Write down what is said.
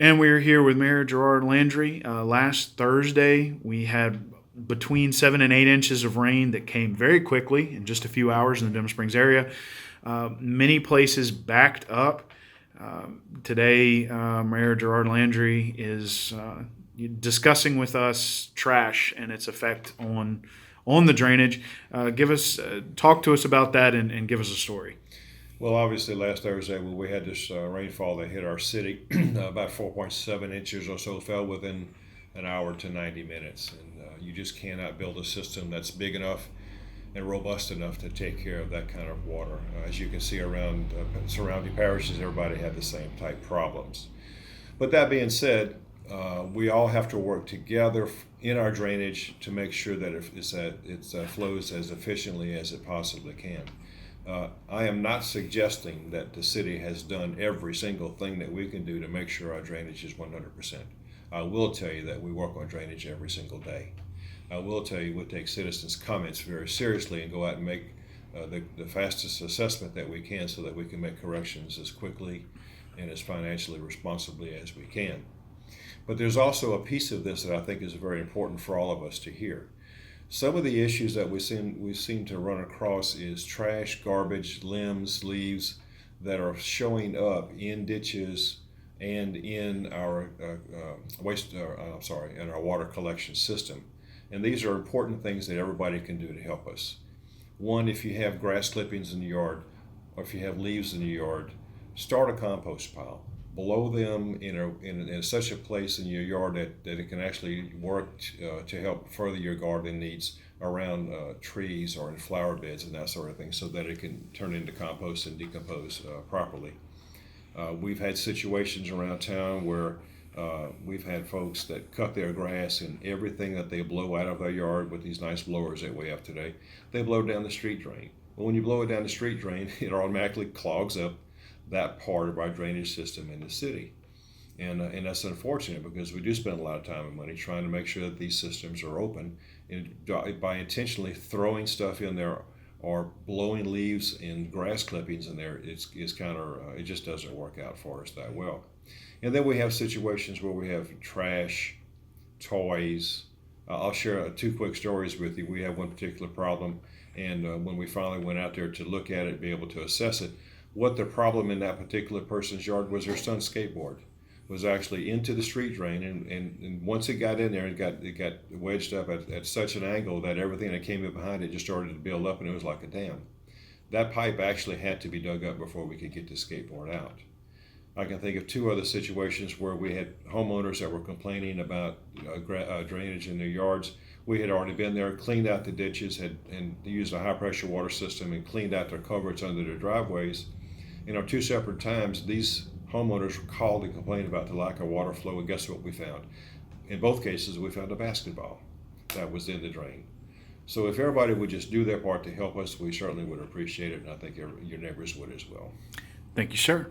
And we're here with Mayor Gerard Landry. Last Thursday, we had between 7 and 8 inches of rain that came very quickly in just a few hours in the Denham Springs area. Many places backed up. Today, Mayor Gerard Landry is discussing with us trash and its effect on the drainage. Talk to us about that and give us a story. Well, obviously, last Thursday when we had this rainfall that hit our city, about 4.7 inches or so fell within an hour to 90 minutes. And you just cannot build a system that's big enough and robust enough to take care of that kind of water. As you can see around surrounding parishes, everybody had the same type problems. But that being said, we all have to work together in our drainage to make sure that it flows as efficiently as it possibly can. I am not suggesting that the city has done every single thing that we can do to make sure our drainage is 100%. I will tell you that we work on drainage every single day. I will tell you we take citizens' comments very seriously and go out and make the fastest assessment that we can so that we can make corrections as quickly and as financially responsibly as we can. But there's also a piece of this that I think is very important for all of us to hear. Some of the issues that we seem to run across is trash, garbage, limbs, leaves that are showing up in ditches and in our in our water collection system. And these are important things that everybody can do to help us. One, if you have grass clippings in the yard, or if you have leaves in the yard, start a compost pile. Below them in such a place in your yard that it can actually work to help further your garden needs around trees or in flower beds and that sort of thing, so that it can turn into compost and decompose properly. We've had situations around town where we've had folks that cut their grass, and everything that they blow out of their yard with these nice blowers that we have today, they blow down the street drain. Well, when you blow it down the street drain, it automatically clogs up that part of our drainage system in the city. And that's unfortunate because we do spend a lot of time and money trying to make sure that these systems are open. And by intentionally throwing stuff in there or blowing leaves and grass clippings in there, it just doesn't work out for us that well. And then we have situations where we have trash, toys. I'll share two quick stories with you. We have one particular problem, and when we finally went out there to look at it, be able to assess it, what the problem in that particular person's yard was, their son's skateboard was actually into the street drain, and once it got in there, it got wedged up at such an angle that everything that came in behind it just started to build up, and it was like a dam. That pipe actually had to be dug up before we could get the skateboard out. I can think of two other situations where we had homeowners that were complaining about drainage in their yards. We had already been there, cleaned out the ditches, and used a high pressure water system and cleaned out their culverts under their driveways. Two separate times, these homeowners called and complained about the lack of water flow, and guess what we found? In both cases, we found a basketball that was in the drain. So if everybody would just do their part to help us, we certainly would appreciate it, and I think your neighbors would as well. Thank you, sir.